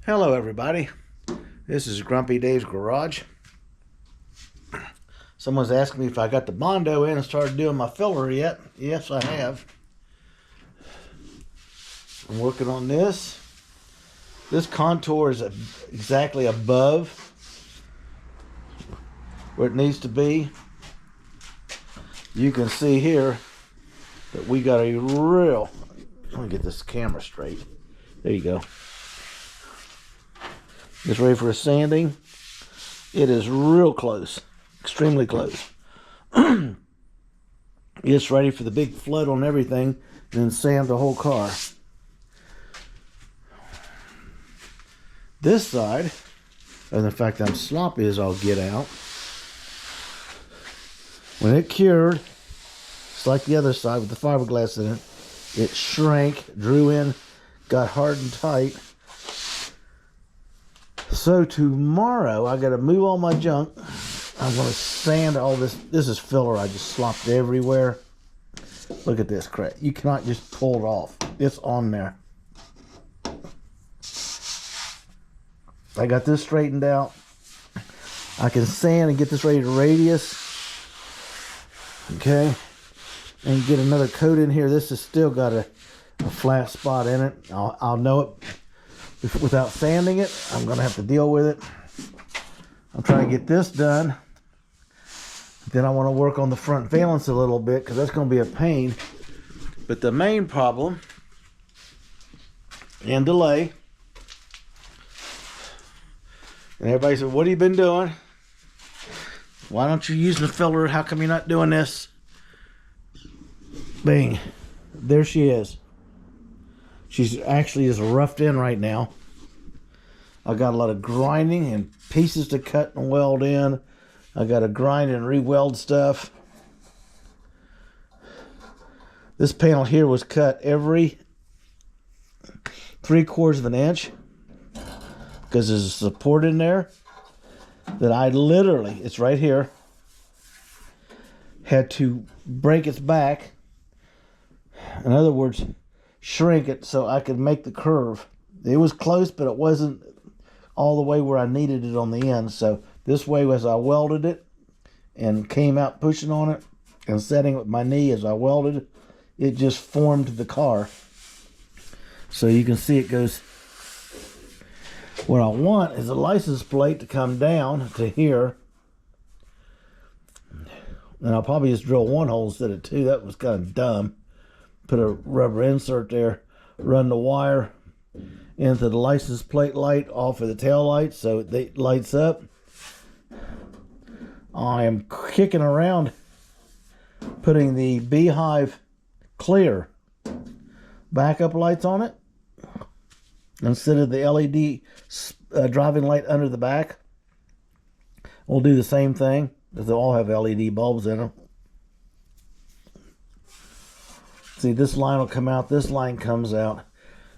Hello everybody, this is Grumpy Dave's Garage. Someone's asking me if I got the Bondo in and started doing my filler yet. Yes, I have. I'm working on this. This contour is exactly above where it needs to be. You can see here that we got a real, let me get this camera straight. There you go. It's ready for a sanding. It is real close, extremely close. It's ready for the big flood on everything and then sand the whole car. This side, and the fact I'm sloppy as I'll get out, when it cured, it's like the other side with the fiberglass in it. It shrank, drew in, got hard and tight. So tomorrow I got to move all my junk. I'm going to sand all this. This is filler I just slopped everywhere. Look at this crap. You cannot just pull it off. It's on there. I got this straightened out. I can sand and get this ready to radius. Okay. And get another coat in here. This has still got a flat spot in it. I'll know it. Without sanding it, I'm going to have to deal with it. I'm trying to get this done. Then I want to work on the front valence a little bit because that's going to be a pain. But the main problem and delay, and everybody said, what have you been doing? Why don't you use the filler? How come you're not doing this? Bang. There she is. She's actually just roughed in right now. I got a lot of grinding and pieces to cut and weld in. I got to grind and re-weld stuff. This panel here was cut every 3/4 of an inch because there's a support in there that I literally, it's right here, had to break its back. In other words, shrink it so I could make the curve. It was close, but it wasn't all the way where I needed it on the end. So this way, as I welded it and came out pushing on it and setting with my knee as I welded, it just formed the car. So you can see it goes. What I want is a license plate to come down to here. And I'll probably just drill one hole instead of two. That was kind of dumb. Put a rubber insert there, run the wire into the license plate light off of the tail light so it lights up. I am kicking around putting the Beehive clear backup lights on it instead of the LED driving light under the back. We'll do the same thing because they'll all have LED bulbs in them. See, this line will come out, this line comes out.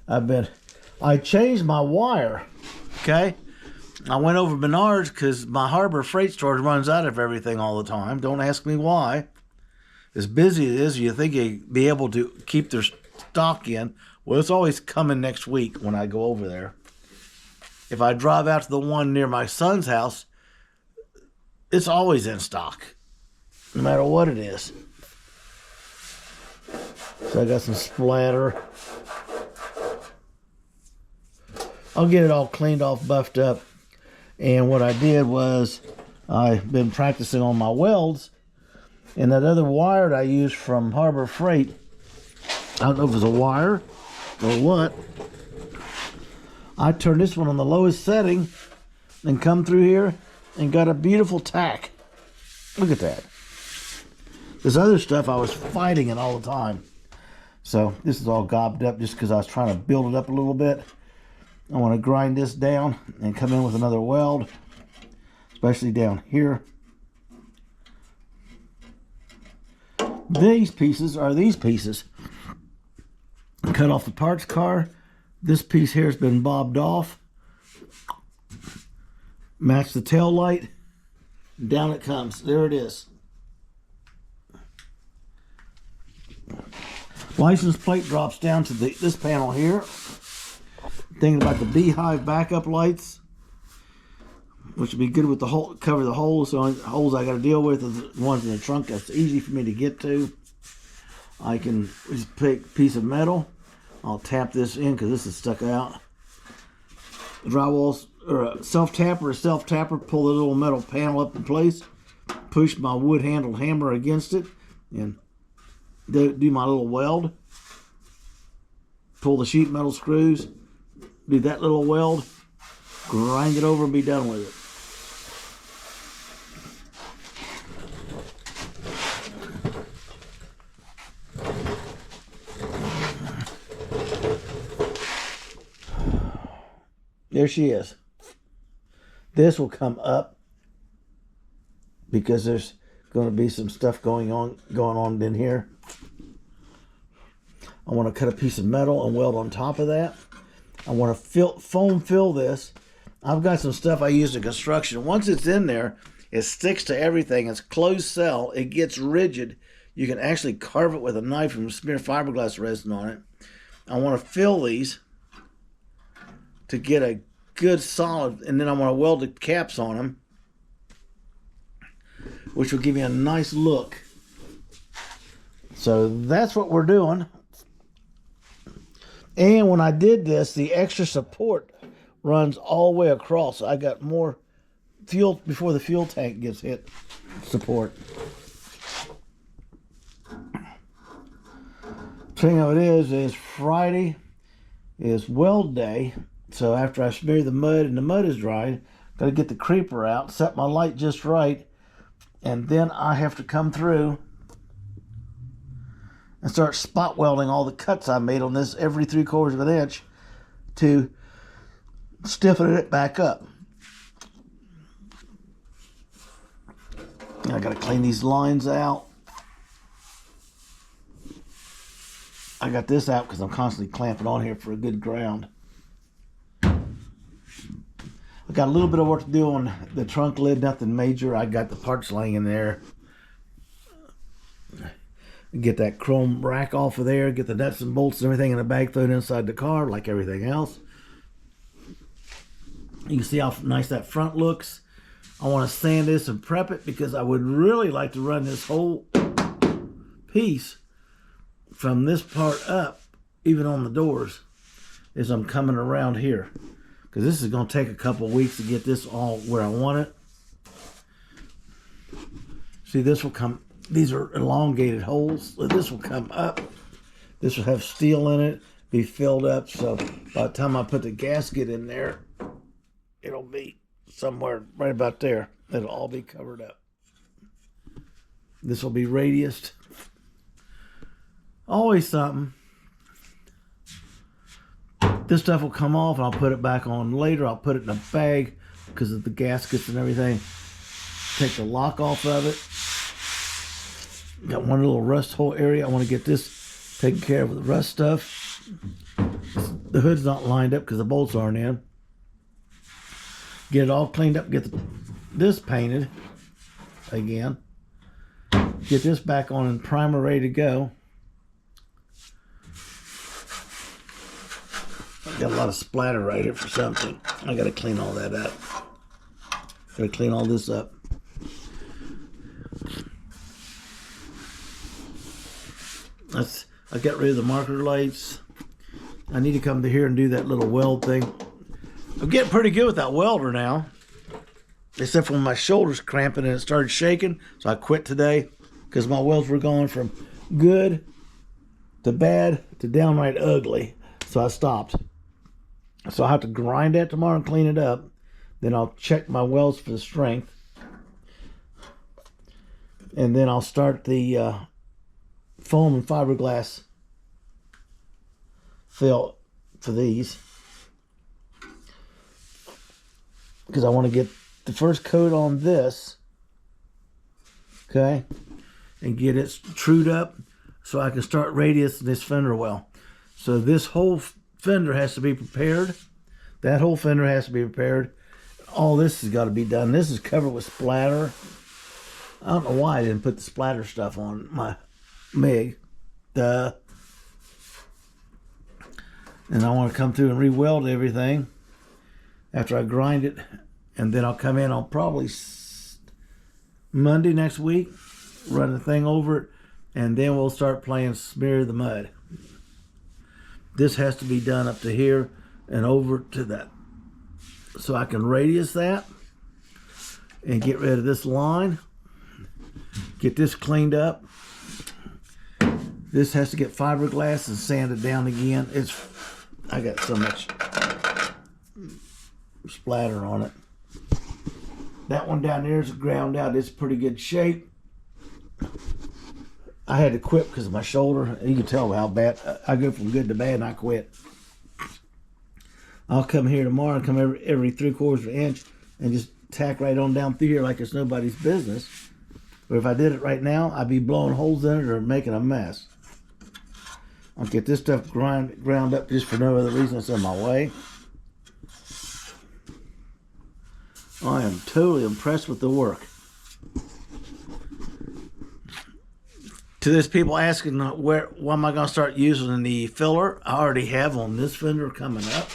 I changed my wire, okay? I went over Menards because my Harbor Freight storage runs out of everything all the time. Don't ask me why. As busy it is, you think you'd be able to keep their stock in. Well, it's always coming next week when I go over there. If I drive out to the one near my son's house, it's always in stock, no matter what it is. So I got some splatter. I'll get it all cleaned off, buffed up. And what I did was I've been practicing on my welds. And that other wire that I used from Harbor Freight, I don't know if it was a wire or what. I turned this one on the lowest setting and come through here and got a beautiful tack. Look at that. This other stuff I was fighting it all the time. So this is all gobbed up just because I was trying to build it up a little bit. I want to grind this down and come in with another weld, especially down here. These pieces are these pieces. Cut off the parts car. This piece here has been bobbed off. Match the tail light. Down it comes. There it is. License plate drops down to this panel here. Thinking about the beehive backup lights, which would be good with the hole, cover the holes. So the holes I got to deal with are the ones in the trunk. That's easy for me to get to. I can just pick a piece of metal. I'll tap this in because this is stuck out. Drywall or a self-tapper pull the little metal panel up in place, push my wood-handled hammer against it, and do my little weld. Pull the sheet metal screws, do that little weld, grind it over and be done with it. There she is. This will come up because there's going to be some stuff going on in here. I want to cut a piece of metal and weld on top of that. I want to foam fill this. I've got some stuff I use in construction. Once it's in there, it sticks to everything. It's closed cell. It gets rigid. You can actually carve it with a knife and smear fiberglass resin on it. I want to fill these to get a good solid, and then I want to weld the caps on them, which will give me a nice look. So that's what we're doing. And when I did this, the extra support runs all the way across. I got more fuel before the fuel tank gets hit support. Thing of it is Friday is weld day. So after I smear the mud and the mud is dried, got to get the creeper out, set my light just right, and then I have to come through and start spot welding all the cuts I made on this every 3/4 of an inch to stiffen it back up. I got to clean these lines out. I got this out because I'm constantly clamping on here for a good ground. I got a little bit of work to do on the trunk lid, nothing major. I got the parts laying in there. Get that chrome rack off of there, get the nuts and bolts and everything in the bag thrown inside the car like everything else. You can see how nice that front looks. I want to sand this and prep it because I would really like to run this whole piece from this part up, even on the doors, as I'm coming around here. Because this is going to take a couple weeks to get this all where I want it. See, this will come, these are elongated holes. This will come up. This will have steel in it, be filled up. So by the time I put the gasket in there, it'll be somewhere right about there. It'll all be covered up. This will be radiused. Always something. This stuff will come off and I'll put it back on later. I'll put it in a bag because of the gaskets and everything. Take the lock off of it. Got one little rust hole area. I want to get this taken care of with the rust stuff. The hood's not lined up because the bolts aren't in. Get it all cleaned up. Get this painted again. Get this back on and primer ready to go. Got a lot of splatter right here for something. I got to clean all that up. Got to clean all this up. I got rid of the marker lights. I need to come to here and do that little weld thing. I'm getting pretty good with that welder now. Except for when my shoulders cramping and it started shaking. So I quit today because my welds were going from good to bad to downright ugly. So I stopped. So I'll have to grind that tomorrow and clean it up. Then I'll check my welds for the strength. And then I'll start the foam and fiberglass fill for these. Because I want to get the first coat on this. Okay. And get it trued up so I can start radiusing this fender well. So this whole fender has to be prepared. That whole fender has to be prepared. All this has got to be done. This is covered with splatter. I don't know why I didn't put the splatter stuff on my MIG. And I want to come through and re-weld everything after I grind it. And then I'll come in on probably Monday next week, run the thing over it, and then we'll start playing Smear the Mud. This has to be done up to here and over to that. So I can radius that and get rid of this line. Get this cleaned up. This has to get fiberglass and sanded down again. I got so much splatter on it. That one down there is ground out. It's pretty good shape. I had to quit because of my shoulder. You can tell how bad. I go from good to bad and I quit. I'll come here tomorrow and come every 3/4 of an inch and just tack right on down through here like it's nobody's business. But if I did it right now, I'd be blowing holes in it or making a mess. I'll get this stuff ground up just for no other reason it's in my way. I am totally impressed with the work. To this people asking why am I going to start using the filler, I already have on this fender coming up.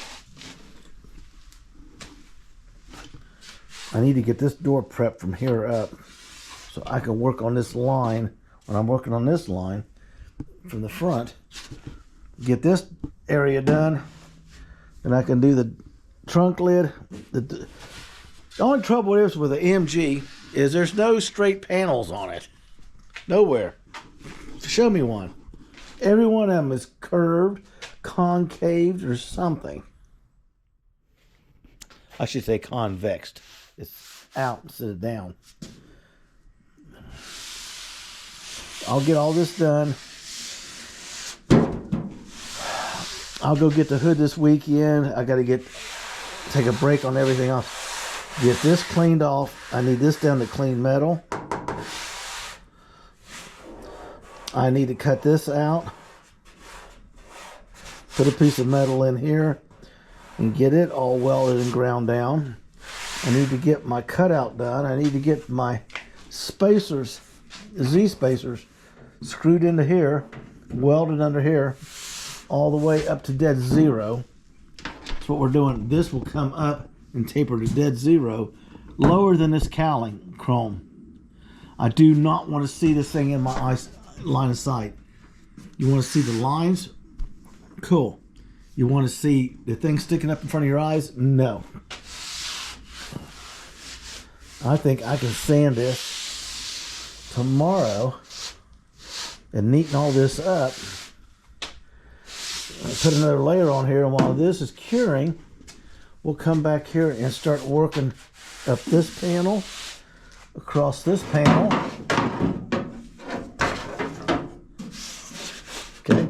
I need to get this door prepped from here up so I can work on this line when I'm working on this line from the front. Get this area done, and I can do the trunk lid. The only trouble is with the MG is there's no straight panels on it. Nowhere. Show me one. Every one of them is curved, concaved, or something. I should say convexed. It's out instead of down. I'll get all this done. I'll go get the hood this weekend. I got to take a break on everything else. Get this cleaned off. I need this down to clean metal. I need to cut this out. Put a piece of metal in here and get it all welded and ground down. I need to get my cutout done. I need to get my spacers, Z spacers, screwed into here, welded under here, all the way up to dead zero. That's what we're doing. This will come up and taper to dead zero, lower than this cowling chrome. I do not want to see this thing in my line of sight. You want to see the lines? Cool. You want to see the thing sticking up in front of your eyes? No. I think I can sand this tomorrow and neaten all this up. Put another layer on here, and while this is curing, we'll come back here and start working up this panel, across this panel. Okay.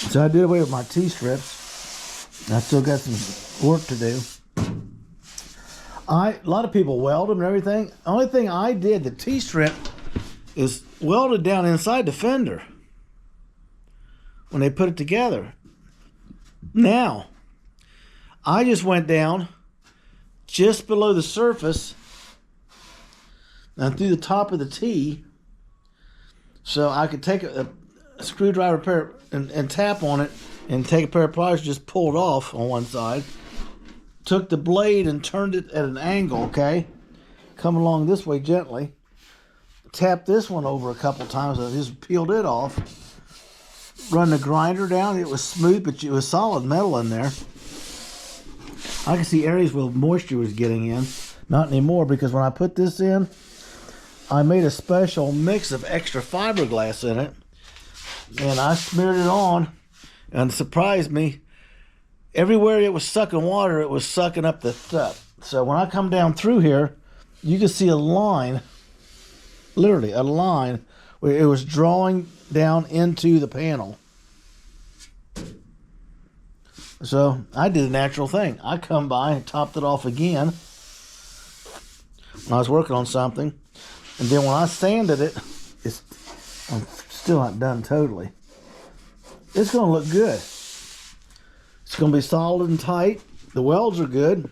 So I did away with my T-strips. I still got some work to do. A lot of people weld them and everything. The only thing I did, the T-strip, is welded down inside the fender when they put it together. Now, I just went down just below the surface and through the top of the T, so I could take a screwdriver pair and tap on it and take a pair of pliers, just pull it off on one side. Took the blade and turned it at an angle, okay? Come along this way gently. Tap this one over a couple times. I just peeled it off. Run the grinder down. It was smooth, but it was solid metal in there. I can see areas where moisture was getting in. Not anymore, because when I put this in, I made a special mix of extra fiberglass in it. And I smeared it on, and it surprised me. Everywhere it was sucking water, it was sucking up the stuff. So when I come down through here, you can see a line, literally a line, where it was drawing down into the panel. So I did a natural thing. I come by and topped it off again when I was working on something. And then when I sanded it, I'm still not done totally. it's going to look good. It's going to be solid and tight. The welds are good.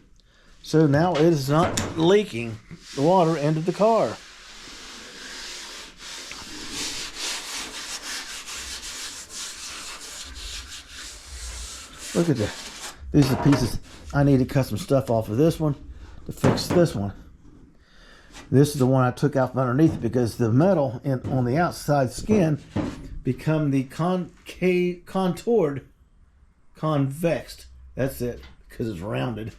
So now it is not leaking the water into the car. Look at that. These are the pieces. I need to cut some stuff off of this one to fix this one. This is the one I took out from underneath it because the metal on the outside skin become the contoured, convexed. That's it, because it's rounded.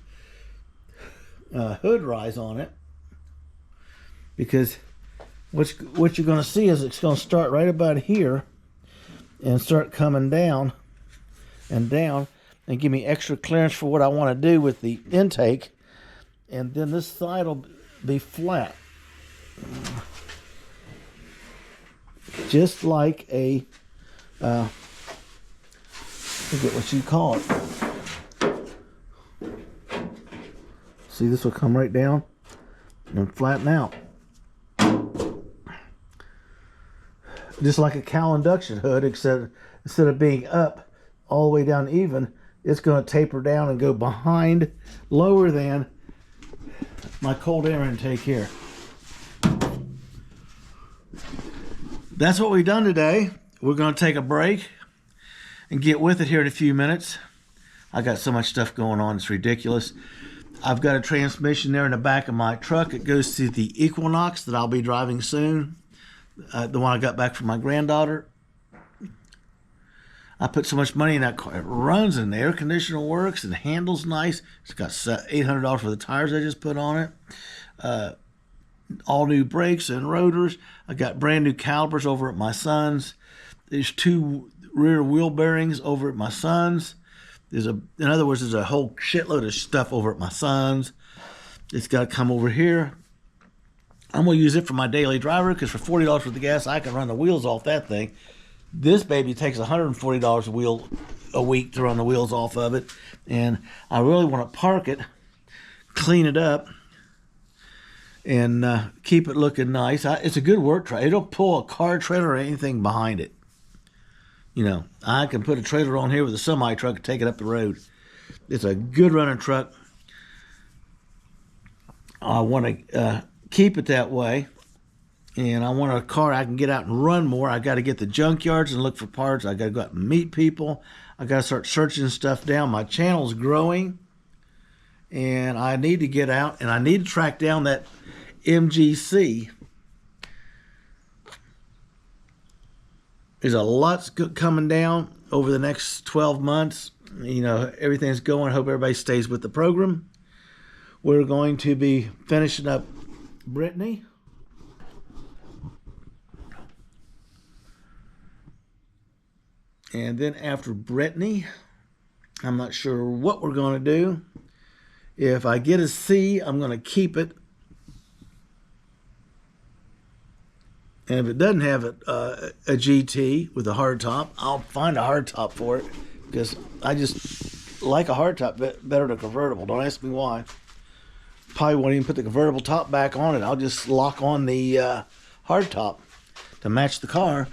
Hood rise on it. Because what you're going to see is it's going to start right about here and start coming down and down and give me extra clearance for what I want to do with the intake. And then this side will be flat. Just like a, I forget what you call it. See, this will come right down and flatten out. Just like a cowl induction hood, except instead of being up all the way down even, it's going to taper down and go behind, lower than my cold air intake here. That's what we've done today. We're going to take a break and get with it here in a few minutes. I got so much stuff going on, it's ridiculous. I've got a transmission there in the back of my truck. It goes to the Equinox that I'll be driving soon. The one I got back from my granddaughter. I put so much money in that car. It runs and the air conditioner works and the handle's nice. It's got $800 for the tires I just put on it. All new brakes and rotors. I got brand new calipers over at my son's. There's 2 rear wheel bearings over at my son's. In other words, there's a whole shitload of stuff over at my son's. It's got to come over here. I'm going to use it for my daily driver because for $40 for the gas, I can run the wheels off that thing. This baby takes $140 a week to run the wheels off of it. And I really want to park it, clean it up, and keep it looking nice. It's a good work truck. It'll pull a car trailer or anything behind it. You know, I can put a trailer on here with a semi truck and take it up the road. It's a good running truck. I want to keep it that way. And I want a car I can get out and run more. I got to get the junkyards and look for parts. I got to go out and meet people. I got to start searching stuff down. My channel's growing. And I need to get out and I need to track down that MGC. There's a lot coming down over the next 12 months. You know, everything's going. I hope everybody stays with the program. We're going to be finishing up Brittany. And then after Brittany, I'm not sure what we're going to do. If I get a C, I'm going to keep it. And if it doesn't have a GT with a hardtop, I'll find a hardtop for it because I just like a hardtop better than a convertible. Don't ask me why. Probably won't even put the convertible top back on it. I'll just lock on the hardtop to match the car.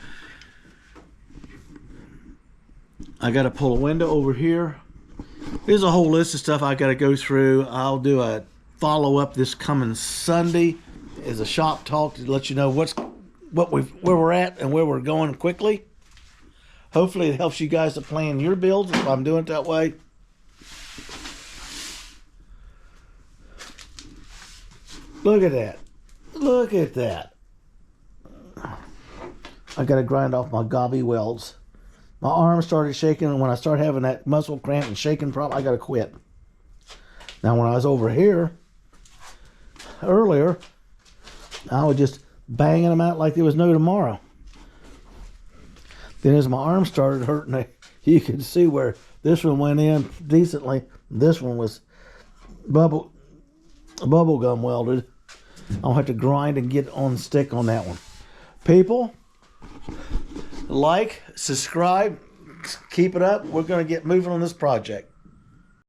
I got to pull a window over here. There's a whole list of stuff I got to go through. I'll do a follow-up this coming Sunday as a shop talk to let you know where we're at and where we're going quickly. Hopefully it helps you guys to plan your builds if I'm doing it that way. Look at that. Look at that. I got to grind off my gobby welds. My arm started shaking, and when I start having that muscle cramp and shaking problem, I got to quit. Now, when I was over here earlier, I was just banging them out like there was no tomorrow. Then as my arm started hurting, you could see where this one went in decently. This one was bubble gum welded. I'll have to grind and get on stick on that one. People, like, subscribe, keep it up. We're going to get moving on this project.